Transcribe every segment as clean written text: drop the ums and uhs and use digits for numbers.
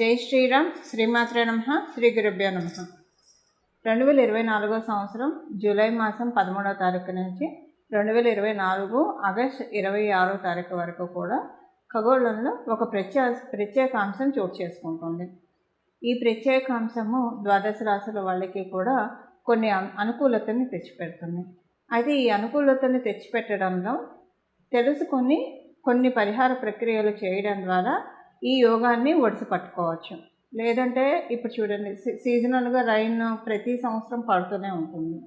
జై శ్రీరామ్. శ్రీమాత్రే నమః. శ్రీ గురుభ్యో నమః. 2024 సంవత్సరం జూలై మాసం 13వ తారీఖు నుంచి 2024 ఆగస్టు 26వ తారీఖు వరకు కూడా ఖగోళంలో ఒక ప్రత్యేకాంశం చోటు చేసుకుంటుంది. ఈ ప్రత్యేకాంశము ద్వాదశ రాశుల వాళ్ళకి కూడా కొన్ని అనుకూలతని తెచ్చిపెడుతుంది. అయితే ఈ అనుకూలతని తెచ్చిపెట్టడంలో తెలుసుకొని కొన్ని పరిహార ప్రక్రియలు చేయడం ద్వారా ఈ యోగాన్ని ఒడిసి పట్టుకోవచ్చు. లేదంటే ఇప్పుడు చూడండి, సీజనల్గా రైన్ ప్రతి సంవత్సరం పడుతూనే ఉంటుంది.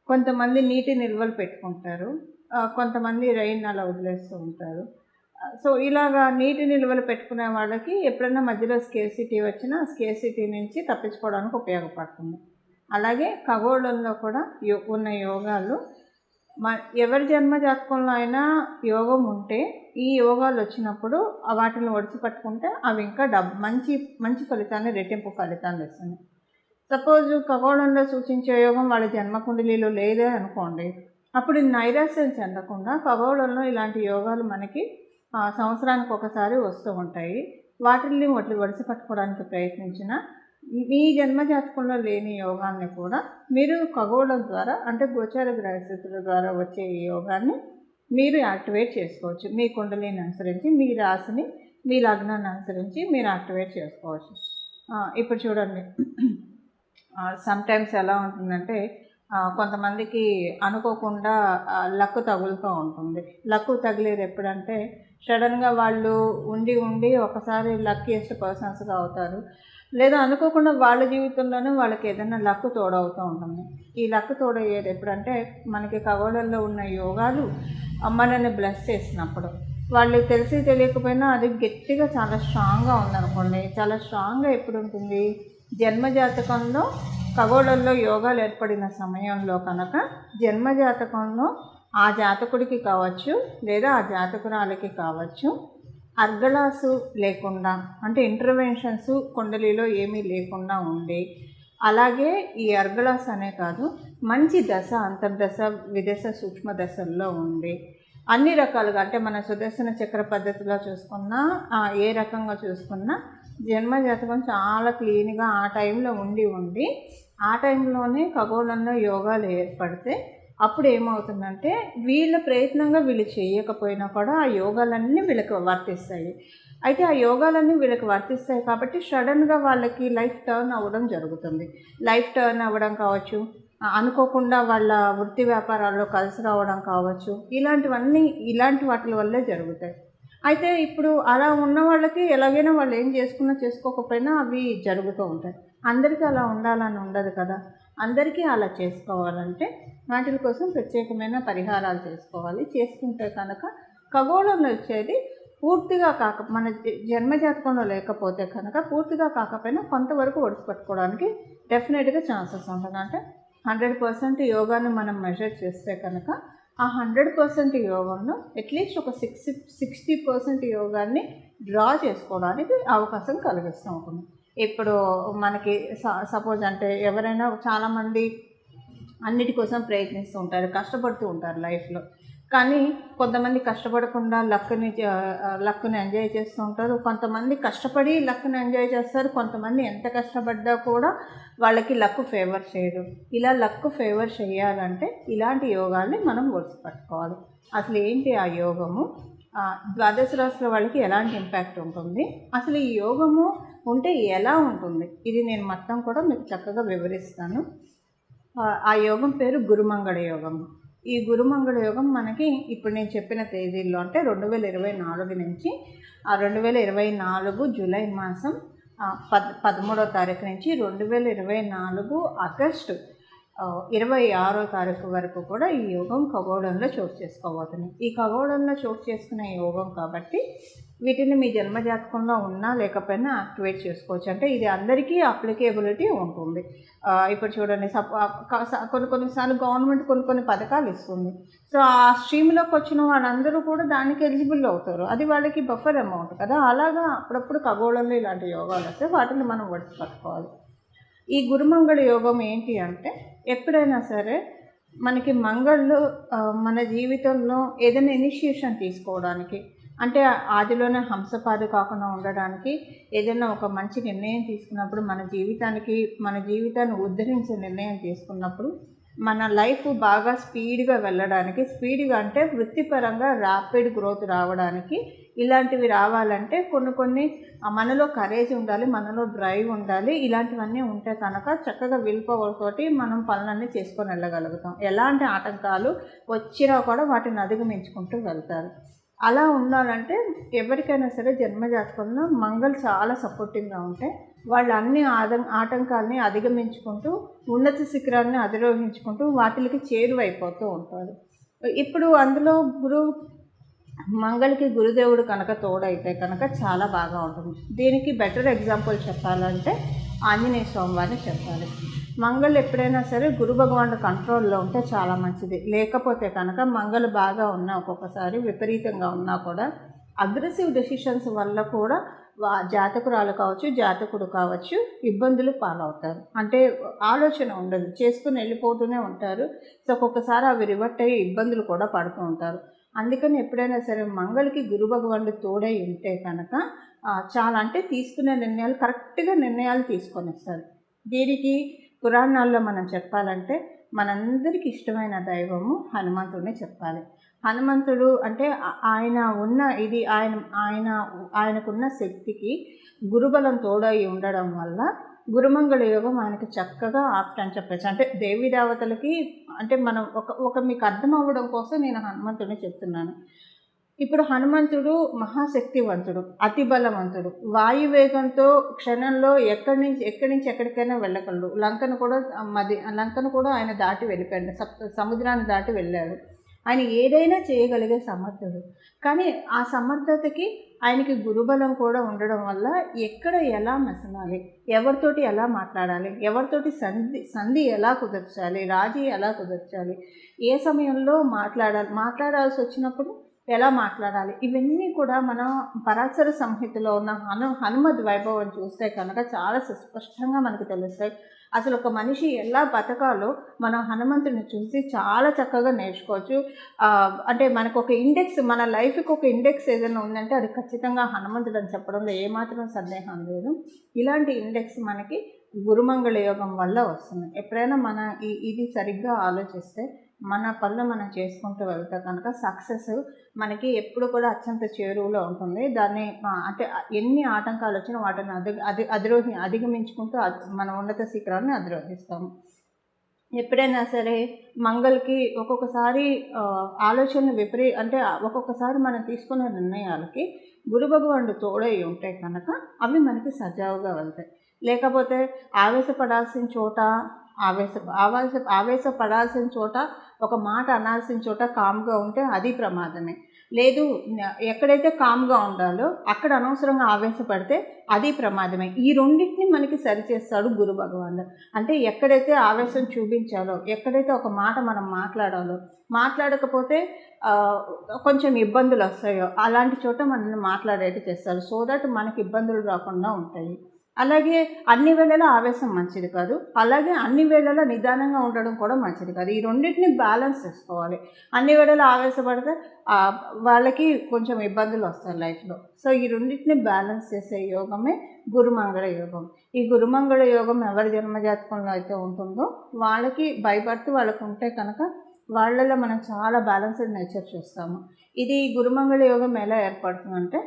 కొంతమంది నీటి నిల్వలు పెట్టుకుంటారు, కొంతమంది రైన్ అలా వదిలేస్తూ ఉంటారు. సో ఇలాగా నీటి నిల్వలు పెట్టుకునే వాళ్ళకి ఎప్పుడైనా మధ్యలో స్కేర్సిటీ వచ్చినా స్కేర్సిటీ నుంచి తప్పించుకోవడానికి ఉపయోగపడుతుంది. అలాగే ఖగోళంలో కూడా ఉన్న యోగాలు ఎవరి జన్మ జాతకంలో అయినా యోగం ఉంటే ఈ యోగాలు వచ్చినప్పుడు వాటిని ఒడిసి పట్టుకుంటే అవి ఇంకా మంచి ఫలితాన్ని, రెట్టింపు ఫలితాన్ని ఇస్తుంది. సపోజ్ ఖగోళంలో సూచించే యోగం వాళ్ళ జన్మకుండలిలో లేదే అనుకోండి, అప్పుడు నైరాశ్యం చెందకుండా ఖగోళంలో ఇలాంటి యోగాలు మనకి సంవత్సరానికి ఒకసారి వస్తూ ఉంటాయి. వాటిని ఒడిసి పట్టుకోవడానికి ప్రయత్నించిన మీ జన్మజాతకంలో లేని యోగాన్ని కూడా మీరు ఖగోళం ద్వారా, అంటే గోచార గ్రహస్థితుల ద్వారా వచ్చే ఈ యోగాన్ని మీరు యాక్టివేట్ చేసుకోవచ్చు. మీ కుండలిని అనుసరించి, మీ రాశిని, మీ లగ్నాన్ని అనుసరించి మీరు యాక్టివేట్ చేసుకోవచ్చు. ఇప్పుడు చూడండి, సమ్టైమ్స్ ఎలా ఉంటుందంటే కొంతమందికి అనుకోకుండా లక్ తగులుతూ ఉంటుంది. లక్ తగిలేది ఎప్పుడంటే సడన్గా వాళ్ళు ఉండి ఒకసారి లక్కీయెస్ట్ పర్సన్స్గా అవుతారు. లేదా అనుకోకుండా వాళ్ళ జీవితంలోనే వాళ్ళకి ఏదైనా లక్ తోడవుతూ ఉంటుంది. ఈ లక్ తోడయ్యేది ఎప్పుడంటే మనకి ఖగోళంలో ఉన్న యోగాలు మనల్ని బ్లెస్ చేసినప్పుడు. వాళ్ళు తెలిసి తెలియకపోయినా అది గట్టిగా చాలా స్ట్రాంగ్గా ఉందనుకోండి. చాలా స్ట్రాంగ్గా ఎప్పుడు ఉంటుంది, జన్మజాతకంలో ఖగోళంలో యోగాలు ఏర్పడిన సమయంలో కనుక జన్మజాతకంలో ఆ జాతకుడికి కావచ్చు లేదా ఆ జాతకురాలకి కావచ్చు అర్గళాసు లేకుండా, అంటే ఇంటర్వెన్షన్స్ కుండలిలో ఏమీ లేకుండా ఉండి, అలాగే ఈ అర్గళాస్ అనే కాదు మంచి దశ, అంతర్దశ, విదశ, సూక్ష్మ దశల్లో ఉండి అన్ని రకాలుగా, అంటే మన సుదర్శన చక్ర పద్ధతిలో చూసుకున్నా ఏ రకంగా చూసుకున్నా జన్మజాతకం చాలా క్లీన్గా ఆ టైంలో ఉండి ఆ టైంలోనే ఖగోళంలో యోగాలు ఏర్పడితే అప్పుడు ఏమవుతుందంటే వీళ్ళ ప్రయత్నంగా వీళ్ళు చేయకపోయినా కూడా ఆ యోగాలన్నీ వీళ్ళకి వర్తిస్తాయి. అయితే ఆ యోగాలన్నీ వీళ్ళకి వర్తిస్తాయి కాబట్టి సడన్గా వాళ్ళకి లైఫ్ టర్న్ అవ్వడం జరుగుతుంది. లైఫ్ టర్న్ అవ్వడం కావచ్చు, అనుకోకుండా వాళ్ళ వృత్తి వ్యాపారాల్లో కలిసి రావడం కావచ్చు, ఇలాంటి వాటి వల్లే జరుగుతాయి. అయితే ఇప్పుడు అలా ఉన్న వాళ్ళకి ఎలాగైనా వాళ్ళు ఏం చేసుకోకపోయినా అవి జరుగుతూ ఉంటాయి. అందరికీ అలా ఉండాలని ఉండదు కదా. అందరికీ అలా చేసుకోవాలంటే వాటి కోసం ప్రత్యేకమైన పరిహారాలు చేసుకోవాలి. చేసుకుంటే కనుక ఖగోళంలో వచ్చేది పూర్తిగా మన జన్మజాతకంలో లేకపోతే కనుక పూర్తిగా కాకపోయినా కొంతవరకు ఒడిసిపట్టుకోవడానికి డెఫినెట్గా ఛాన్సెస్ ఉంటుంది. అంటే 100% యోగాన్ని మనం మెజర్ చేస్తే కనుక ఆ 100% యోగంలో అట్లీస్ట్ ఒక 60% యోగాన్ని డ్రా చేసుకోవడానికి అవకాశం కలిగిస్తూ ఉంటుంది. ఇప్పుడు మనకి సపోజ్ అంటే ఎవరైనా చాలామంది అన్నిటి కోసం ప్రయత్నిస్తూ ఉంటారు, కష్టపడుతూ ఉంటారు లైఫ్లో. కానీ కొంతమంది కష్టపడకుండా లక్ని ఎంజాయ్ చేస్తూ ఉంటారు. కొంతమంది కష్టపడి లక్ని ఎంజాయ్ చేస్తారు. కొంతమంది ఎంత కష్టపడ్డా కూడా వాళ్ళకి లక్ ఫేవర్ చేయదు. ఇలా లక్ ఫేవర్ చేయాలంటే ఇలాంటి యోగాల్ని మనం ఒడిసిపట్టుకోవాలి. అసలు ఏంటి ఆ యోగము, ద్వాదశ రాశుల వాళ్ళకి ఎలాంటి ఇంపాక్ట్ ఉంటుంది, అసలు ఈ యోగము ఉంటే ఎలా ఉంటుంది, ఇది నేను మొత్తం కూడా మీకు చక్కగా వివరిస్తాను. ఆ యోగం పేరు గురుమంగళ యోగం. ఈ గురుమంగళ యోగం మనకి ఇప్పుడు నేను చెప్పిన తేదీల్లో, అంటే 2024 నుంచి 2024 జూలై మాసం 13వ తారీఖు నుంచి 2024 ఆగస్టు 26వ తారీఖు వరకు కూడా ఈ యోగం ఖగోళంలో చోటు చేసుకోబోతుంది. ఈ ఖగోళంలో చోటు చేసుకునే యోగం కాబట్టి వీటిని మీ జన్మజాతకంలో ఉన్నా లేకపోయినా యాక్టివేట్ చేసుకోవచ్చు. అంటే ఇది అందరికీ అప్లికేబిలిటీ ఉంటుంది. ఇప్పుడు చూడండి, కొన్నిసార్లు గవర్నమెంట్ కొన్ని పథకాలు ఇస్తుంది. సో ఆ స్ట్రీమ్లోకి వచ్చిన వాళ్ళందరూ కూడా దానికి ఎలిజిబుల్ అవుతారు. అది వాళ్ళకి బఫర్ అమౌంట్ కదా. అలాగా అప్పుడప్పుడు ఖగోళంలో ఇలాంటి యోగాలు వస్తే వాటిని మనం ఒడిసి పట్టుకోవాలి. ఈ గురుమంగళ యోగం ఏంటి అంటే, ఎప్పుడైనా సరే మనకి మంగళ్ళు మన జీవితంలో ఏదైనా ఇనిషియేషన్ తీసుకోవడానికి, అంటే ఆదిలోనే హంసపాదు కాకుండా ఉండడానికి ఏదైనా ఒక మంచి నిర్ణయం తీసుకున్నప్పుడు, మన జీవితాన్ని ఉద్ధరించే నిర్ణయం తీసుకున్నప్పుడు, మన లైఫ్ బాగా స్పీడ్గా వెళ్ళడానికి, స్పీడ్గా అంటే వృత్తిపరంగా ర్యాపిడ్ గ్రోత్ రావడానికి, ఇలాంటివి రావాలంటే కొన్ని మనలో కరేజ్ ఉండాలి, మనలో డ్రైవ్ ఉండాలి. ఇలాంటివన్నీ ఉంటే కనుక చక్కగా విల్ పవర్ తోటి మనం పనులన్నీ చేసుకొని వెళ్ళగలుగుతాం. ఎలాంటి ఆటంకాలు వచ్చినా కూడా వాటిని అధిగమించుకుంటూ వెళ్తారు. అలా ఉండాలంటే ఎవరికైనా సరే జన్మజాతకంలో మంగళ చాలా సపోర్టింగ్గా ఉంటే వాళ్ళు అన్ని ఆటంకాలని అధిగమించుకుంటూ ఉన్నత శిఖరాన్ని అధిరోహించుకుంటూ వాటికి చేరువైపోతూ ఉంటారు. ఇప్పుడు అందులో మంగళకి గురుదేవుడు కనుక తోడైతే కనుక చాలా బాగా ఉంటుంది. దీనికి బెటర్ ఎగ్జాంపుల్ చెప్పాలంటే ఆంజనేయ స్వామి వారిని చెప్పాలి. మంగళ ఎప్పుడైనా సరే గురు భగవానుడు కంట్రోల్లో ఉంటే చాలా మంచిది. లేకపోతే కనుక మంగళ బాగా ఉన్నా, ఒక్కొక్కసారి విపరీతంగా ఉన్నా కూడా అగ్రెసివ్ డెసిషన్స్ వల్ల కూడా జాతకురాలు కావచ్చు, జాతకుడు కావచ్చు ఇబ్బందులు పాలవుతారు. అంటే ఆలోచన ఉండదు, చేసుకుని వెళ్ళిపోతూనే ఉంటారు. సో ఒక్కొక్కసారి అవి రివర్ట్ అయ్యి ఇబ్బందులు కూడా పడుతూ ఉంటారు. అందుకని ఎప్పుడైనా సరే మంగళకి గురు భగవానుడు తోడై ఉంటే కనుక చాలా అంటే తీసుకునే నిర్ణయాలు కరెక్ట్గా నిర్ణయాలు తీసుకొనిస్తారు. దీనికి పురాణాల్లో మనం చెప్పాలంటే మనందరికీ ఇష్టమైన దైవము హనుమంతుడిని చెప్పాలి. హనుమంతుడు అంటే ఆయనకున్న శక్తికి గురుబలం తోడై ఉండడం వల్ల గురుమంగళ యోగం ఆయనకి చక్కగా ఆప్ట్ చెప్పచ్చు. అంటే దేవీ దేవతలకి అంటే మనం ఒక మీకు అర్థం అవ్వడం కోసం నేను హనుమంతుడిని చెప్తున్నాను. ఇప్పుడు హనుమంతుడు మహాశక్తివంతుడు, అతి బలవంతుడు, వాయువేగంతో క్షణంలో ఎక్కడి నుంచి ఎక్కడికైనా వెళ్ళగలడు. లంకను కూడా ఆయన దాటి వెళ్ళిపోయాడు, సముద్రాన్ని దాటి వెళ్ళాడు. ఆయన ఏదైనా చేయగలిగే సమర్థుడు. కానీ ఆ సమర్థతకి ఆయనకి గురుబలం కూడా ఉండడం వల్ల ఎక్కడ ఎలా మెసలాలి, ఎవరితోటి ఎలా మాట్లాడాలి, ఎవరితోటి సంధి ఎలా కుదర్చాలి, రాజీ ఎలా కుదర్చాలి, ఏ సమయంలో మాట్లాడాల్సి వచ్చినప్పుడు ఎలా మాట్లాడాలి, ఇవన్నీ కూడా మనం పరాశర సంహితలో ఉన్న హనుమద్ వైభవం చూస్తే కనుక చాలా సుస్పష్టంగా మనకు తెలుస్తాయి. అసలు ఒక మనిషి ఎలా బతకాలో మనం హనుమంతుడిని చూసి చాలా చక్కగా నేర్చుకోవచ్చు. అంటే మనకు ఒక ఇండెక్స్, మన లైఫ్కి ఒక ఇండెక్స్ ఏదైనా ఉందంటే అది ఖచ్చితంగా హనుమంతుడు అని చెప్పడంలో ఏమాత్రం సందేహం లేదు. ఇలాంటి ఇండెక్స్ మనకి గురుమంగళ యోగం వల్ల వస్తుంది. ఎప్పుడైనా మన ఇది సరిగ్గా ఆలోచిస్తే మన పనులు మనం చేసుకుంటూ వెళ్తే కనుక సక్సెస్ మనకి ఎప్పుడు కూడా అత్యంత చేరువలో ఉంటుంది. దాన్ని అంటే ఎన్ని ఆటంకాలు వచ్చినా వాటిని అధిగమించుకుంటూ మన ఉన్నత శిఖరాన్ని అధిరోహిస్తాము. ఎప్పుడైనా సరే మంగళకి ఒక్కొక్కసారి ఆలోచనలు అంటే ఒక్కొక్కసారి మనం తీసుకున్న నిర్ణయాలకి గురు భగవానుడు తోడై ఉంటే కనుక అవి మనకి సజావుగా వెళ్తాయి. లేకపోతే ఆవేశపడాల్సిన చోట ఒక మాట అనాల్సిన చోట కామ్గా ఉంటే అది ప్రమాదమే. లేదు, ఎక్కడైతే కామ్గా ఉండాలో అక్కడ అనవసరంగా ఆవేశపడితే అది ప్రమాదమే. ఈ రెండింటిని మనకి సరిచేస్తాడు గురు భగవానుడు. అంటే ఎక్కడైతే ఆవేశం చూపించాలో, ఎక్కడైతే ఒక మాట మనం మాట్లాడకపోతే కొంచెం ఇబ్బందులు వస్తాయో అలాంటి చోట మనల్ని మాట్లాడేట్టు చేస్తారు. సో దట్ మనకి ఇబ్బందులు రాకుండా ఉంటాయి. అలాగే అన్ని వేళలా ఆవేశం మంచిది కాదు, అలాగే అన్ని వేళలా నిదానంగా ఉండడం కూడా మంచిది కాదు. ఈ రెండింటిని బ్యాలెన్స్ చేసుకోవాలి. అన్ని వేళలా ఆవేశపడితే వాళ్ళకి కొంచెం ఇబ్బందులు వస్తాయి లైఫ్లో. సో ఈ రెండింటిని బ్యాలెన్స్ చేసే యోగమే గురుమంగళ యోగం. ఈ గురుమంగళ యోగం ఎవరి జన్మజాతకంలో అయితే ఉంటుందో వాళ్ళకి బర్త్ వాళ్ళకు ఉంటే కనుక వాళ్ళలో మనం చాలా బ్యాలెన్స్డ్ నేచర్ చూస్తాము. ఇది గురుమంగళ యోగం ఎలా ఏర్పడుతుందంటే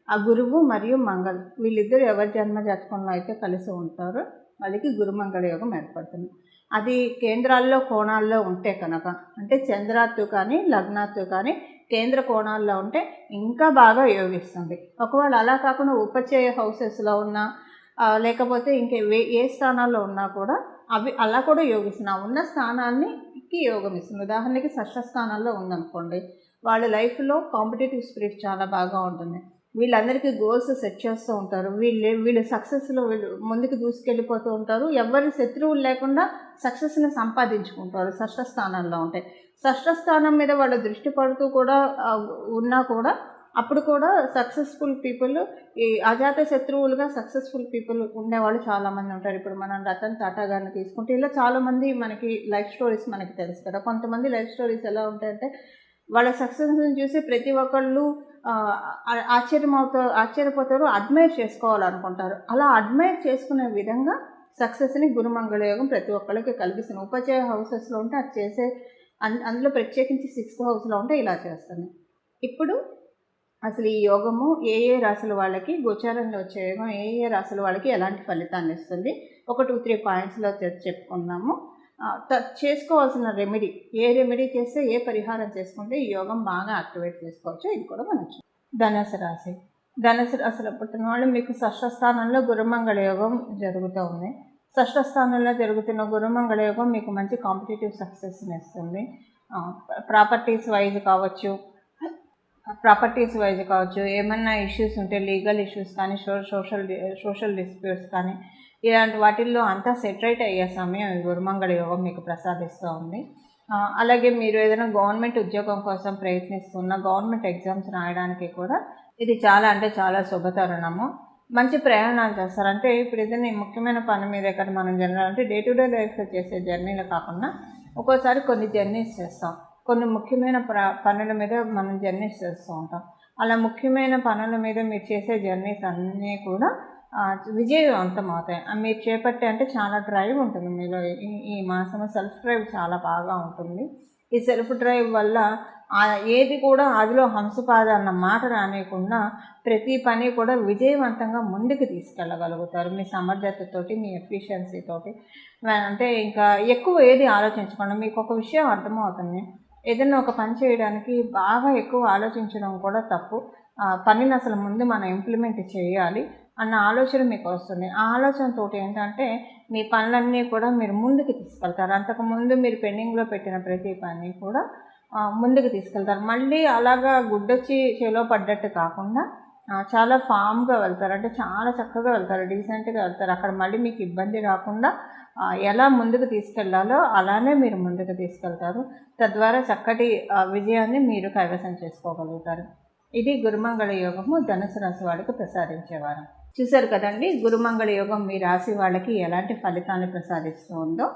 ఆ గురువు మరియు మంగళ వీళ్ళిద్దరు ఎవరి జన్మజాతకంలో అయితే కలిసి ఉంటారో వాళ్ళకి గురుమంగళ యోగం ఏర్పడుతుంది. అది కేంద్రాల్లో కోణాల్లో ఉంటే కనుక, అంటే చంద్రాత్తు కానీ లగ్నాత్తు కానీ కేంద్ర కోణాల్లో ఉంటే ఇంకా బాగా యోగిస్తుంది. ఒకవేళ అలా కాకుండా ఉపచయ హౌసెస్లో ఉన్నా లేకపోతే ఏ స్థానాల్లో ఉన్నా కూడా అవి అలా కూడా యోగిస్తుంది. ఉన్న స్థానానికి యోగం ఇస్తుంది. ఉదాహరణకి షష్ఠ స్థానాల్లో ఉందనుకోండి, వాళ్ళ లైఫ్లో కాంపిటేటివ్ స్పిరిట్ చాలా బాగా ఉంటుంది. వీళ్ళందరికీ గోల్స్ సెట్ చేస్తూ ఉంటారు. వీళ్ళు సక్సెస్లో ముందుకు దూసుకెళ్ళిపోతూ ఉంటారు. ఎవరి శత్రువులు లేకుండా సక్సెస్ని సంపాదించుకుంటారు షష్ఠ స్థానాల్లో ఉంటాయి. షష్ఠ స్థానం మీద వాళ్ళ దృష్టి పడుతూ కూడా ఉన్నా కూడా అప్పుడు కూడా సక్సెస్ఫుల్ పీపుల్, ఈ అజాత శత్రువులుగా సక్సెస్ఫుల్ పీపుల్ ఉండేవాళ్ళు చాలామంది ఉంటారు. ఇప్పుడు మనం రతన్ టాటా గారిని తీసుకుంటే ఇలా చాలామంది మనకి లైఫ్ స్టోరీస్ మనకి తెలుసు కదా. కొంతమంది లైఫ్ స్టోరీస్ ఎలా ఉంటాయంటే వాళ్ళ సక్సెస్ని చూసి ప్రతి ఒక్కళ్ళు ఆశ్చర్యపోతారు, అడ్మైర్ చేసుకోవాలనుకుంటారు. అలా అడ్మైర్ చేసుకునే విధంగా సక్సెస్ని గురుమంగళ యోగం ప్రతి ఒక్కళ్ళకి కలిగిస్తుంది. ఉపచయ హౌసెస్లో ఉంటే అది చేసే అందులో ప్రత్యేకించి 6th హౌస్లో ఉంటే ఇలా చేస్తుంది. ఇప్పుడు అసలు ఈ యోగము ఏ రాశుల వాళ్ళకి, గోచారంలో వచ్చే యోగం ఏ రాశుల వాళ్ళకి ఎలాంటి ఫలితాన్ని ఇస్తుంది, ఒక 2-3 పాయింట్స్లో చెప్పుకున్నాము. చేసుకోవాల్సిన రెమెడీ, ఏ రెమెడీ చేస్తే, ఏ పరిహారం చేసుకుంటే ఈ యోగం బాగా యాక్టివేట్ చేసుకోవచ్చు, ఇది కూడా మనం ధనుసు రాశి. ధనుసు రాశిలో పుట్టిన వాళ్ళు మీకు షష్ఠ స్థానంలో గురుమంగళ యోగం జరుగుతూ ఉంది. షష్ఠ స్థానంలో జరుగుతున్న గురుమంగళ యోగం మీకు మంచి కాంపిటేటివ్ సక్సెస్ని ఇస్తుంది. ప్రాపర్టీస్ వైజ్ కావచ్చు, ఏమన్నా ఇష్యూస్ ఉంటే లీగల్ ఇష్యూస్ కానీ, సోషల్ డిస్ప్యూట్స్ కానీ, ఇలాంటి వాటిల్లో అంతా సెటరైట్ అయ్యే సమయం ఈ గురుమంగళ యోగం మీకు ప్రసాదిస్తూ ఉంది. అలాగే మీరు ఏదైనా గవర్నమెంట్ ఉద్యోగం కోసం ప్రయత్నిస్తున్న, గవర్నమెంట్ ఎగ్జామ్స్ రాయడానికి కూడా ఇది చాలా అంటే చాలా శుభతరుణము. మంచి ప్రయాణాలు చేస్తారు. అంటే ఇప్పుడు ఏదైనా ముఖ్యమైన పని మీద ఎక్కడ మనం జనరల్ అంటే డే టు డే లైఫ్లో చేసే జర్నీలు కాకుండా ఒక్కోసారి కొన్ని జర్నీస్ చేస్తాం. కొన్ని ముఖ్యమైన పనుల మీద మనం జర్నీస్ చేస్తూ ఉంటాం. అలా ముఖ్యమైన పనుల మీద మీరు చేసే జర్నీస్ అన్నీ కూడా విజయవంతం అవుతాయి. మీరు చేపట్టే అంటే చాలా డ్రైవ్ ఉంటుంది మీలో. ఈ మాసం సెల్ఫ్ డ్రైవ్ చాలా బాగా ఉంటుంది. ఈ సెల్ఫ్ డ్రైవ్ వల్ల ఏది కూడా అదిలో హంసపాద అన్న మాట రానియకుండా ప్రతి పని కూడా విజయవంతంగా ముందుకు తీసుకెళ్ళగలుగుతారు మీ సమర్థతతోటి, మీ ఎఫిషియన్సీతోటి. అంటే ఇంకా ఎక్కువ ఏది ఆలోచించకుండా మీకు ఒక విషయం అర్థమవుతుంది. ఏదైనా ఒక పని చేయడానికి బాగా ఎక్కువ ఆలోచించడం కూడా తప్పు. పనిని అసలు ముందు మనం ఇంప్లిమెంట్ చేయాలి అన్న ఆలోచన మీకు వస్తుంది. ఆ ఆలోచనతో ఏంటంటే మీ పనులన్నీ కూడా మీరు ముందుకు తీసుకెళ్తారు. అంతకుముందు మీరు పెండింగ్లో పెట్టిన ప్రతి పని కూడా ముందుకు తీసుకెళ్తారు. మళ్ళీ అలాగా గుడ్డొచ్చి చేలో పడ్డట్టు కాకుండా చాలా ఫామ్గా వెళ్తారు. అంటే చాలా చక్కగా వెళ్తారు, డీసెంట్గా వెళ్తారు. అక్కడ మళ్ళీ మీకు ఇబ్బంది రాకుండా ఎలా ముందుకు తీసుకెళ్లాలో అలానే మీరు ముందుకు తీసుకెళ్తారు. తద్వారా చక్కటి విజయాన్ని మీరు కైవసం చేసుకోగలుగుతారు. ఇది గురుమంగళ యోగము ధనుసు రాశి వాళ్ళకి ప్రసాదించేవారు. చూశారు కదండి, గురుమంగళ యోగం మీ రాశి వాళ్ళకి ఎలాంటి ఫలితాన్ని ప్రసాదిస్తూ ఉందో.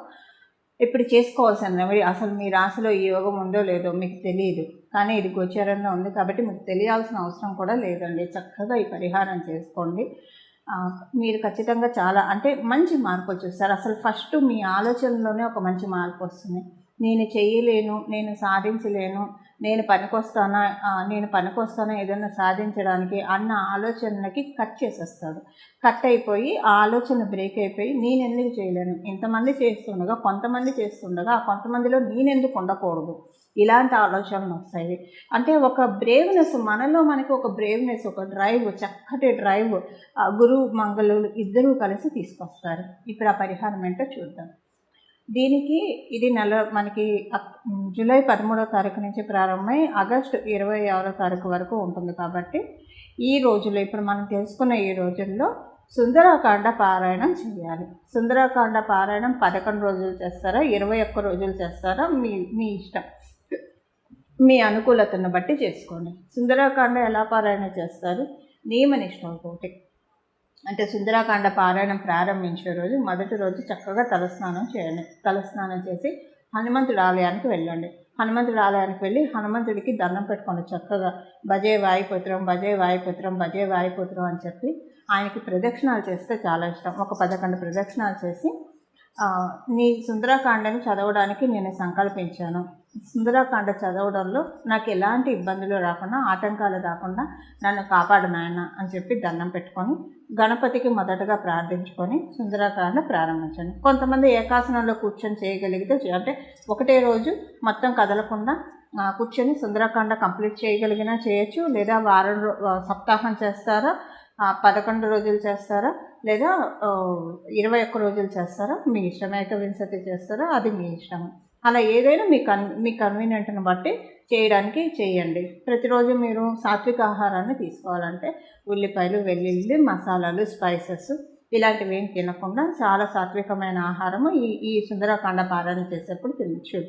ఇప్పుడు చేసుకోవాల్సిన అసలు మీ రాశిలో ఈ యోగం ఉందో లేదో మీకు తెలియదు, కానీ ఇది గోచరంలో ఉంది కాబట్టి మీకు తెలియాల్సిన అవసరం కూడా లేదండి. చక్కగా ఈ పరిహారం చేసుకోండి. మీరు ఖచ్చితంగా చాలా అంటే మంచి మార్పు చూస్తారు. అసలు ఫస్ట్ మీ ఆలోచనలోనే ఒక మంచి మార్పు వస్తుంది. నేను చేయలేను, నేను సాధించలేను, నేను పనికొస్తానా ఏదైనా సాధించడానికి అన్న ఆలోచనకి కట్ చేసేస్తాడు. కట్ అయిపోయి ఆ ఆలోచన బ్రేక్ అయిపోయి నేను ఎందుకు చేయలేను, ఇంతమంది చేస్తుండగా కొంతమంది చేస్తుండగా ఆ కొంతమందిలో నేనెందుకు ఉండకూడదు, ఇలాంటి ఆలోచనలు వస్తాయి. అంటే ఒక బ్రేవ్నెస్ మనకి ఒక బ్రేవ్నెస్, ఒక డ్రైవ్, చక్కటి డ్రైవ్ గురువు మంగళులు ఇద్దరూ కలిసి తీసుకొస్తారు. ఇప్పుడు ఆ పరిహారం ఏంటో చూద్దాం. దీనికి ఇది మనకి జూలై 13వ తారీఖు నుంచి ప్రారంభమై ఆగస్టు 26వ తారీఖు వరకు ఉంటుంది. కాబట్టి ఈ రోజుల్లో ఇప్పుడు మనం తెలుసుకున్న ఈ రోజుల్లో సుందరాకాండ పారాయణం చేయాలి. సుందరాకాండ పారాయణం 11 రోజులు చేస్తారా, 21 రోజులు చేస్తారా, మీ ఇష్టం, మీ అనుకూలతను బట్టి చేసుకోండి. సుందరాకాండ ఎలా పారాయణ చేస్తారు? నియమనిష్టంతోటి. అంటే సుందరాకాండ పారాయణం ప్రారంభించే రోజు మొదటి రోజు చక్కగా తలస్నానం చేయండి. తలస్నానం చేసి హనుమంతుడి ఆలయానికి వెళ్ళండి. హనుమంతుడి ఆలయానికి వెళ్ళి హనుమంతుడికి దండం పెట్టుకోండి. చక్కగా భజే వాయుపుత్రం, భజే వాయుపుత్రం, భజే వాయుపుత్రం అని చెప్పి ఆయనకి ప్రదక్షిణాలు చేస్తే చాలా ఇష్టం. ఒక 11 ప్రదక్షిణాలు చేసి నీ సుందరాకాండని చదవడానికి నేను సంకల్పించాను. సుందరాకాండ చదవడంలో నాకు ఎలాంటి ఇబ్బందులు రాకుండా, ఆటంకాలు రాకుండా నన్ను కాపాడు నాయన అని చెప్పి దండం పెట్టుకొని గణపతికి మొదటగా ప్రార్థించుకొని సుందరాకాండ ప్రారంభించండి. కొంతమంది ఏకాసనంలో కూర్చొని చేయగలిగితే అంటే ఒకటే రోజు మొత్తం కదలకుండా కూర్చొని సుందరాకాండ కంప్లీట్ చేయగలిగినా చేయొచ్చు. లేదా సప్తాహం చేస్తారా, 11 రోజులు చేస్తారా, లేదా 21 రోజులు చేస్తారా, మీ ఇష్టం. ఏకవింశతి చేస్తారా, అది మీ ఇష్టం. అలా ఏదైనా మీ కన్వీనియంట్ని బట్టి చేయడానికి చేయండి. ప్రతిరోజు మీరు సాత్విక ఆహారాన్ని తీసుకోవాలంటే ఉల్లిపాయలు, వెల్లుల్లి, మసాలాలు, స్పైసెస్ ఇలాంటివి ఏం తినకుండా చాలా సాత్వికమైన ఆహారము ఈ సుందరాకాండ పారాయణ చేసేప్పుడు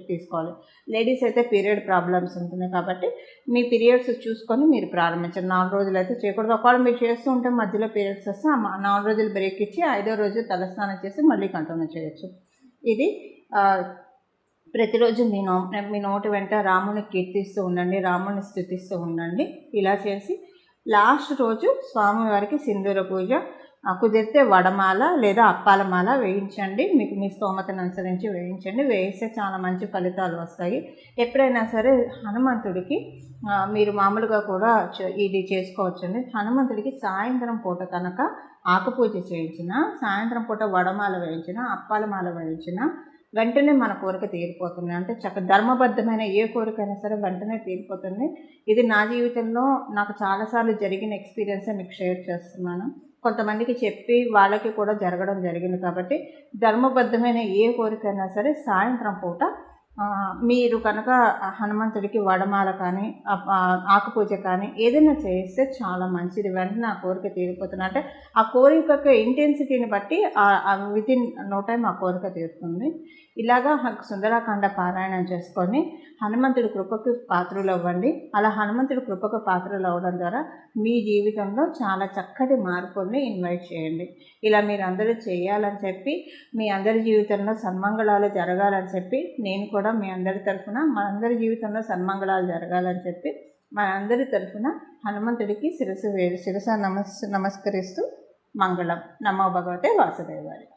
తీసుకోవాలి. లేడీస్ అయితే పీరియడ్ ప్రాబ్లమ్స్ ఉంటుంది కాబట్టి మీ పీరియడ్స్ చూసుకొని మీరు ప్రారంభించండి. 4 రోజులు అయితే చేయకూడదు. ఒకవేళ మీరు చేస్తూ ఉంటే మధ్యలో పీరియడ్స్ వస్తే 4 రోజులు బ్రేక్ ఇచ్చి 5వ రోజు తలస్నానం చేసి మళ్ళీ కంటిన్యూ చేయొచ్చు. ఇది ప్రతిరోజు మీ నోటి వెంట రాముని కీర్తిస్తూ ఉండండి, రాముని స్తుతిస్తూ ఉండండి. ఇలా చేసి లాస్ట్ రోజు స్వామివారికి సింధూర పూజ, కుదిరితే వడమాల లేదా అప్పాల మాల వేయించండి. మీకు మీ స్తోమతను అనుసరించి వేయించండి. వేయిస్తే చాలా మంచి ఫలితాలు వస్తాయి. ఎప్పుడైనా సరే హనుమంతుడికి మీరు మామూలుగా కూడా ఇది చేసుకోవచ్చండి. హనుమంతుడికి సాయంత్రం పూట కనుక ఆకుపూజ చేయించిన, సాయంత్రం పూట వడమాల వేయించిన, అప్పాల మాల వేయించిన వెంటనే మన కోరిక తీరిపోతుంది. అంటే ధర్మబద్ధమైన ఏ కోరికైనా సరే వెంటనే తీరిపోతుంది. ఇది నా జీవితంలో నాకు చాలాసార్లు జరిగిన ఎక్స్పీరియన్సే మీకు షేర్ చేస్తున్నాను. కొంతమందికి చెప్పి వాళ్ళకి కూడా జరగడం జరిగింది. కాబట్టి ధర్మబద్ధమైన ఏ కోరికైనా సరే సాయంత్రం పూట మీరు కనుక హనుమంతుడికి వడమాల కానీ ఆకుపూజ కానీ ఏదైనా చేస్తే చాలా మంచిది. వెంటనే ఆ కోరిక తీరిపోతుంది. అంటే ఆ కోరిక ఇంటెన్సిటీని బట్టి వితిన్ నో టైం ఆ కోరిక తీరుతుంది. ఇలాగా సుందరాకాండ పారాయణం చేసుకొని హనుమంతుడి కృపకు పాత్రలు అవ్వండి. అలా హనుమంతుడి కృపకు పాత్రలు అవ్వడం ద్వారా మీ జీవితంలో చాలా చక్కటి మార్పుల్ని ఇన్వైట్ చేయండి. ఇలా మీరు అందరూ చేయాలని చెప్పి, మీ అందరి జీవితంలో సన్మంగళాలు జరగాలని చెప్పి, నేను కూడా మీ అందరి తరఫున మనందరి జీవితంలో సన్మంగళాలు జరగాలని చెప్పి మనందరి తరఫున హనుమంతుడికి శిరస నమస్కరిస్తూ మంగళం. నమో భగవతే వాసుదేవాయ.